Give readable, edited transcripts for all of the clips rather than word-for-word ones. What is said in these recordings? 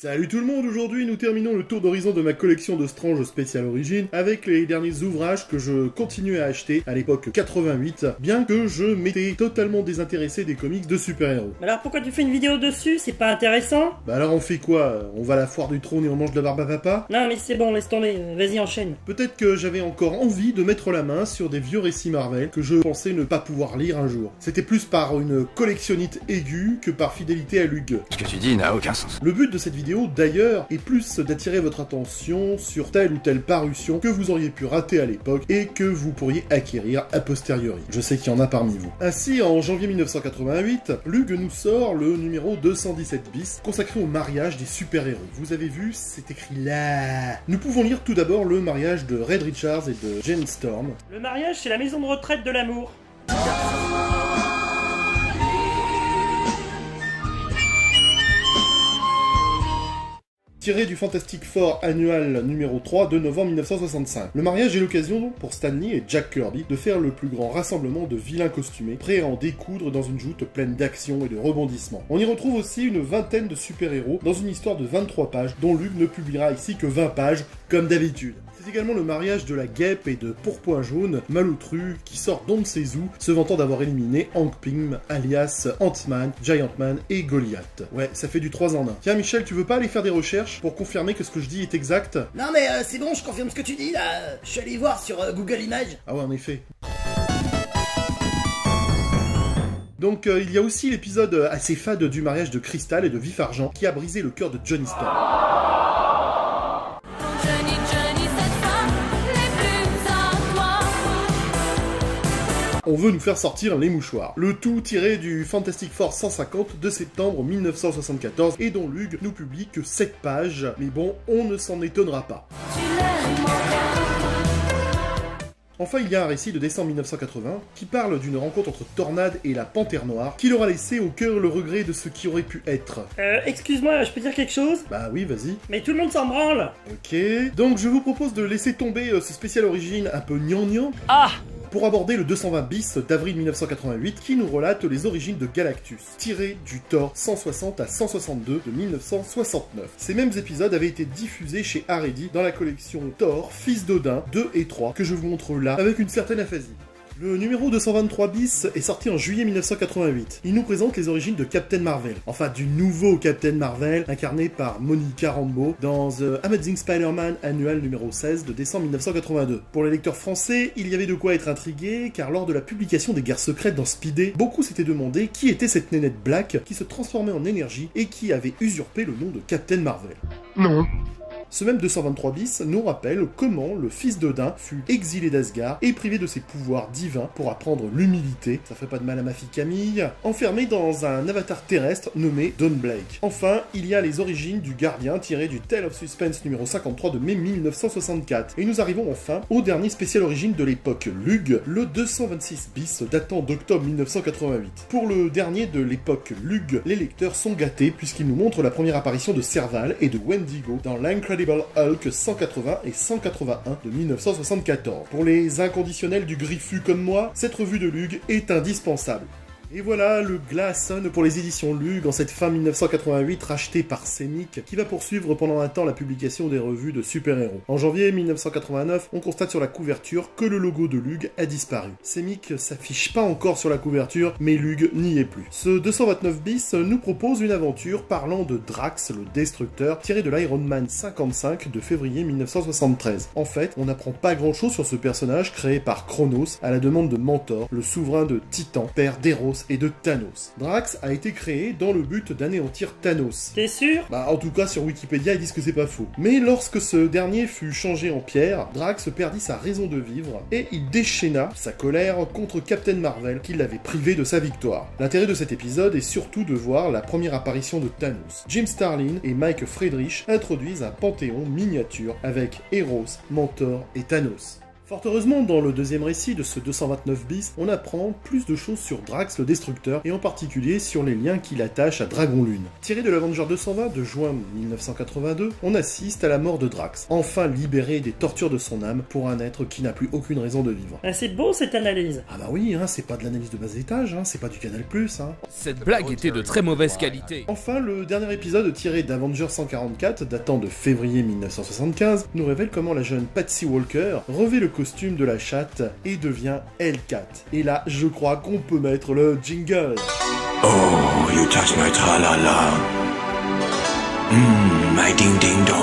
Salut tout le monde, aujourd'hui nous terminons le tour d'horizon de ma collection de Strange Special Origins avec les derniers ouvrages que je continuais à acheter à l'époque 88, bien que je m'étais totalement désintéressé des comics de super-héros. Mais alors pourquoi tu fais une vidéo dessus? C'est pas intéressant? Bah alors on fait quoi? On va à la foire du trône et on mange de la barbe à papa? Non mais c'est bon, laisse tomber, vas-y enchaîne. Peut-être que j'avais encore envie de mettre la main sur des vieux récits Marvel que je pensais ne pas pouvoir lire un jour. C'était plus par une collectionnite aiguë que par fidélité à Lug. Ce que tu dis n'a aucun sens. Le but de cette vidéo, d'ailleurs, est plus d'attirer votre attention sur telle ou telle parution que vous auriez pu rater à l'époque et que vous pourriez acquérir a posteriori. Je sais qu'il y en a parmi vous. Ainsi, en janvier 1988, Lug nous sort le numéro 217 bis, consacré au mariage des super-héros. Vous avez vu, c'est écrit là. Nous pouvons lire tout d'abord le mariage de Red Richards et de Jane Storm. Le mariage, c'est la maison de retraite de l'amour. Tiré du Fantastic Four annual numéro 3 de novembre 1965. Le mariage est l'occasion pour Stan Lee et Jack Kirby de faire le plus grand rassemblement de vilains costumés, prêts à en découdre dans une joute pleine d'action et de rebondissements. On y retrouve aussi une vingtaine de super-héros dans une histoire de 23 pages, dont Lug ne publiera ici que 20 pages, comme d'habitude. C'est également le mariage de la Guêpe et de Pourpoint Jaune, Malotru, qui sort d'Onsezu, se vantant d'avoir éliminé Hank Pym, alias Ant-Man, Giant Man et Goliath. Ouais, ça fait du 3 en 1. Tiens Michel, tu veux pas aller faire des recherches pour confirmer que ce que je dis est exact? Non mais c'est bon, je confirme ce que tu dis là. Je suis allé voir sur Google Images. Ah ouais, en effet. Donc il y a aussi l'épisode assez fade du mariage de Crystal et de Vif Argent qui a brisé le cœur de Johnny Storm. On veut nous faire sortir les mouchoirs. Le tout tiré du Fantastic Four 150 de septembre 1974 et dont Lug nous publie que 7 pages, mais bon, on ne s'en étonnera pas. Enfin, il y a un récit de décembre 1980 qui parle d'une rencontre entre Tornade et la Panthère Noire qui leur a laissé au cœur le regret de ce qui aurait pu être. Excuse-moi, je peux dire quelque chose? Bah oui, vas-y. Mais tout le monde s'en branle. Ok. Donc je vous propose de laisser tomber ce spécial origine un peu gnangnan. Ah! Pour aborder le 220 bis d'avril 1988 qui nous relate les origines de Galactus, tiré du Thor 160 à 162 de 1969. Ces mêmes épisodes avaient été diffusés chez Aredi dans la collection Thor, Fils d'Odin 2 et 3 que je vous montre là avec une certaine aphasie. Le numéro 223 bis est sorti en juillet 1988. Il nous présente les origines de Captain Marvel. Enfin, du nouveau Captain Marvel, incarné par Monica Rambeau dans The Amazing Spider-Man annual numéro 16 de décembre 1982. Pour les lecteurs français, il y avait de quoi être intrigué, car lors de la publication des Guerres secrètes dans Speedy, beaucoup s'étaient demandé qui était cette nénette Black qui se transformait en énergie et qui avait usurpé le nom de Captain Marvel. Non. Ce même 223 bis nous rappelle comment le fils d'Odin fut exilé d'Asgard et privé de ses pouvoirs divins pour apprendre l'humilité, ça ferait pas de mal à ma fille Camille, enfermé dans un avatar terrestre nommé Don Blake. Enfin, il y a les origines du Gardien tiré du Tale of Suspense numéro 53 de mai 1964. Et nous arrivons enfin au dernier spécial origine de l'époque Lug, le 226 bis datant d'octobre 1988. Pour le dernier de l'époque Lug, les lecteurs sont gâtés puisqu'ils nous montrent la première apparition de Serval et de Wendigo dans l'Incredible Hulk 180 et 181 de 1974. Pour les inconditionnels du Griffu comme moi, cette revue de Lug est indispensable. Et voilà, le glas sonne pour les éditions Lug en cette fin 1988 rachetée par Semic qui va poursuivre pendant un temps la publication des revues de super-héros. En janvier 1989, on constate sur la couverture que le logo de Lug a disparu. Semic s'affiche pas encore sur la couverture, mais Lug n'y est plus. Ce 229 bis nous propose une aventure parlant de Drax, le Destructeur, tiré de l'Iron Man 55 de février 1973. En fait, on n'apprend pas grand chose sur ce personnage créé par Chronos à la demande de Mentor, le souverain de Titan, père d'Eros et de Thanos. Drax a été créé dans le but d'anéantir Thanos. T'es sûr? Bah en tout cas sur Wikipédia ils disent que c'est pas faux. Mais lorsque ce dernier fut changé en pierre, Drax perdit sa raison de vivre et il déchaîna sa colère contre Captain Marvel qui l'avait privé de sa victoire. L'intérêt de cet épisode est surtout de voir la première apparition de Thanos. Jim Starlin et Mike Friedrich introduisent un panthéon miniature avec Eros, Mentor et Thanos. Fort heureusement, dans le deuxième récit de ce 229 bis, on apprend plus de choses sur Drax le Destructeur, et en particulier sur les liens qu'il attache à Dragon Lune. Tiré de l'Avenger 220 de juin 1982, on assiste à la mort de Drax, enfin libéré des tortures de son âme pour un être qui n'a plus aucune raison de vivre. Ah, c'est beau cette analyse. Ah bah oui, hein, c'est pas de l'analyse de bas étage, hein, c'est pas du Canal+. Hein. Cette blague était de très mauvaise qualité. Enfin, le dernier épisode tiré d'Avenger 144, datant de février 1975, nous révèle comment la jeune Patsy Walker revêt le costume de la chatte et devient Hellcat. Et là, je crois qu'on peut mettre le jingle. Oh, you touch my tra-la-la. My ding-ding-dong.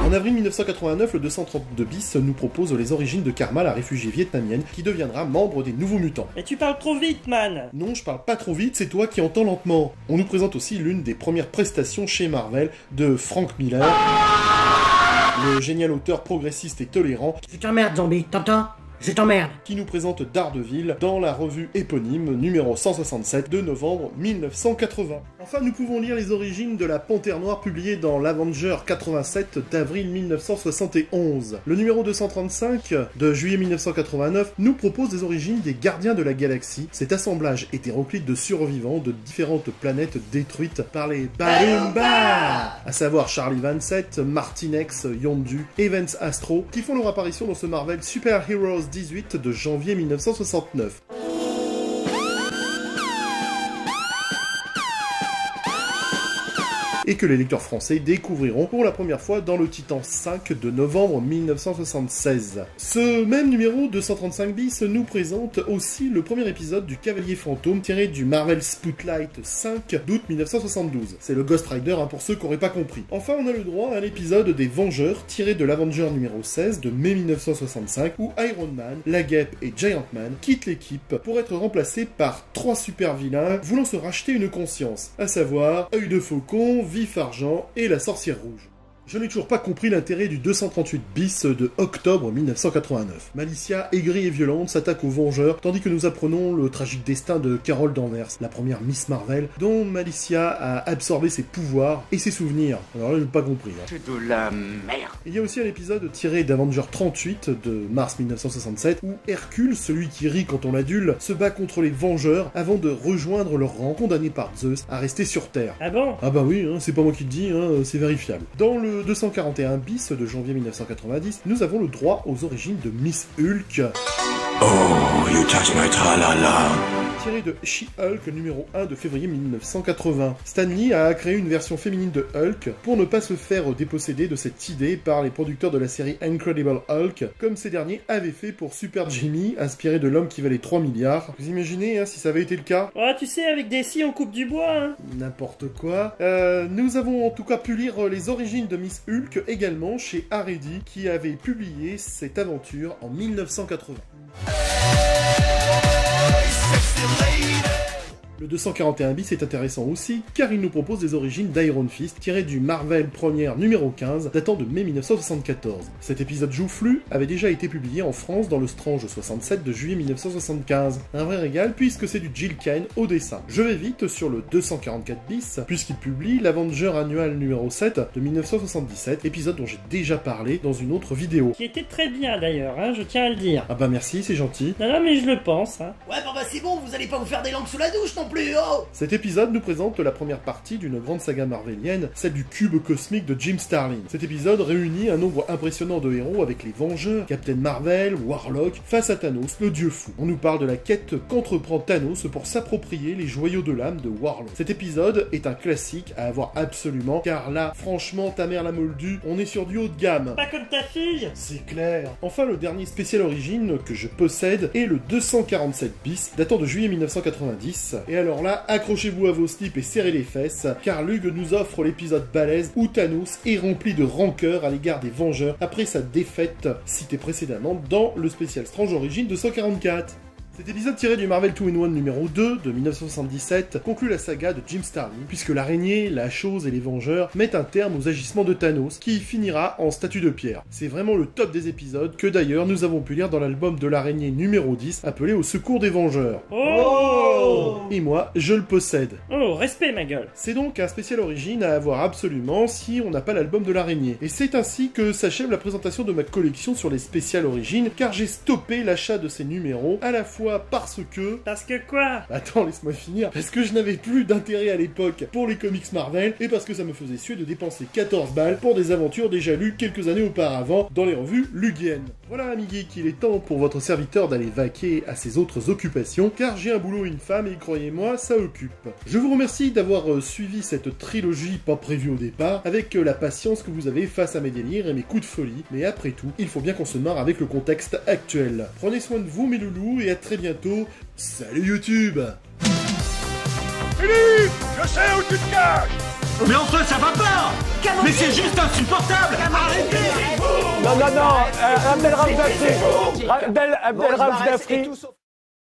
En avril 1989, le 232 bis nous propose les origines de Karma, la réfugiée vietnamienne, qui deviendra membre des Nouveaux Mutants. Mais tu parles trop vite, man. Non, je parle pas trop vite, c'est toi qui entends lentement. On nous présente aussi l'une des premières prestations chez Marvel de Frank Miller, le génial auteur progressiste et tolérant Je t'emmerde, zombie, t'entends? Je t'emmerde. qui nous présente Daredevil dans la revue éponyme numéro 167 de novembre 1980. Enfin, nous pouvons lire les origines de la Panthère Noire publiée dans l'Avenger 87 d'avril 1971. Le numéro 235 de juillet 1989 nous propose des origines des Gardiens de la Galaxie, cet assemblage hétéroclite de survivants de différentes planètes détruites par les Barumba, à savoir Charlie Vansett, Martinex, Yondu et Vance Astro, qui font leur apparition dans ce Marvel Super Heroes 18 de janvier 1969. Et que les lecteurs français découvriront pour la première fois dans le Titan 5 de novembre 1976. Ce même numéro 235 bis nous présente aussi le premier épisode du Cavalier Fantôme tiré du Marvel Spotlight 5 d'août 1972. C'est le Ghost Rider hein, pour ceux qui n'auraient pas compris. Enfin, on a le droit à l'épisode des Vengeurs tiré de l'Avenger numéro 16 de mai 1965 où Iron Man, la Guêpe et Giant Man quittent l'équipe pour être remplacés par 3 super vilains voulant se racheter une conscience, à savoir Œil de Faucon, Vif Argent et la Sorcière Rouge. Je n'ai toujours pas compris l'intérêt du 238 bis de octobre 1989. Malicia, aigrie et violente, s'attaque aux Vengeurs, tandis que nous apprenons le tragique destin de Carol Danvers, la première Miss Marvel, dont Malicia a absorbé ses pouvoirs et ses souvenirs. Alors là, je n'ai pas compris. Hein. C'est de la merde. Il y a aussi un épisode tiré d'Avenger 38 de mars 1967, où Hercule, celui qui rit quand on l'adule, se bat contre les Vengeurs avant de rejoindre leur rang, condamné par Zeus à rester sur Terre. Ah bon? Ah bah oui, hein, c'est pas moi qui le dis, hein, c'est vérifiable. Dans le 241 bis de janvier 1990, nous avons le droit aux origines de Miss Hulk, Oh, you touch my tra-la-la. tiré de She-Hulk numéro 1 de février 1980. Stan Lee a créé une version féminine de Hulk pour ne pas se faire déposséder de cette idée par les producteurs de la série Incredible Hulk, comme ces derniers avaient fait pour Super Jimmy, inspiré de l'homme qui valait 3 milliards. Vous imaginez hein, si ça avait été le cas? Ouais, tu sais, avec des scies, on coupe du bois, hein. N'importe quoi. Nous avons en tout cas pu lire les origines de Miss Hulk également chez Haredi, qui avait publié cette aventure en 1980. Le 241 bis est intéressant aussi, car il nous propose des origines d'Iron Fist, tiré du Marvel Première numéro 15, datant de mai 1974. Cet épisode joufflu avait déjà été publié en France dans le Strange 67 de juillet 1975. Un vrai régal, puisque c'est du Jill Kane au dessin. Je vais vite sur le 244 bis, puisqu'il publie l'Avenger Annual numéro 7 de 1977, épisode dont j'ai déjà parlé dans une autre vidéo. Qui était très bien d'ailleurs, hein, je tiens à le dire. Ah bah merci, c'est gentil. Non, non, mais je le pense, hein. Ouais, bon bah c'est bon, vous allez pas vous faire des langues sous la douche non plus, oh. Cet épisode nous présente la première partie d'une grande saga marvelienne, celle du cube cosmique de Jim Starlin. Cet épisode réunit un nombre impressionnant de héros avec les Vengeurs, Captain Marvel, Warlock, face à Thanos, le dieu fou. On nous parle de la quête qu'entreprend Thanos pour s'approprier les joyaux de l'âme de Warlock. Cet épisode est un classique à avoir absolument, car là, franchement, ta mère la moldue, on est sur du haut de gamme. Pas comme ta fille. C'est clair. Enfin, le dernier spécial origine que je possède est le 247 bis, datant de juillet 1990. Et alors là, accrochez-vous à vos slips et serrez les fesses, car Lug nous offre l'épisode balèze où Thanos est rempli de rancœur à l'égard des Vengeurs après sa défaite citée précédemment dans le spécial Strange Origins 244. Cet épisode tiré du Marvel 2-in-1 numéro 2 de 1977 conclut la saga de Jim Starlin, puisque l'araignée, la chose et les Vengeurs mettent un terme aux agissements de Thanos, qui finira en statue de pierre. C'est vraiment le top des épisodes, que d'ailleurs nous avons pu lire dans l'album de l'araignée numéro 10, appelé Au secours des Vengeurs. Oh! Et moi, je le possède. Oh, respect ma gueule. C'est donc un spécial origine à avoir absolument si on n'a pas l'album de l'araignée. Et c'est ainsi que s'achève la présentation de ma collection sur les spéciales origines, car j'ai stoppé l'achat de ces numéros, à la fois parce que... Parce que quoi? Attends, laisse-moi finir. Parce que je n'avais plus d'intérêt à l'époque pour les comics Marvel, et parce que ça me faisait suer de dépenser 14 balles pour des aventures déjà lues quelques années auparavant dans les revues Lugiennes. Voilà, ami geek, il est temps pour votre serviteur d'aller vaquer à ses autres occupations, car j'ai un boulot et une femme, et croyez-moi, ça occupe. Je vous remercie d'avoir suivi cette trilogie pas prévue au départ, avec la patience que vous avez face à mes délires et mes coups de folie, mais après tout, il faut bien qu'on se marre avec le contexte actuel. Prenez soin de vous, mes loulous, et à très bientôt. Salut YouTube! Philippe, je sais où tu te caches. Mais enfin, ça va pas. Mais c'est juste insupportable. Arrêtez. Non, Abdel Rauf Dafri.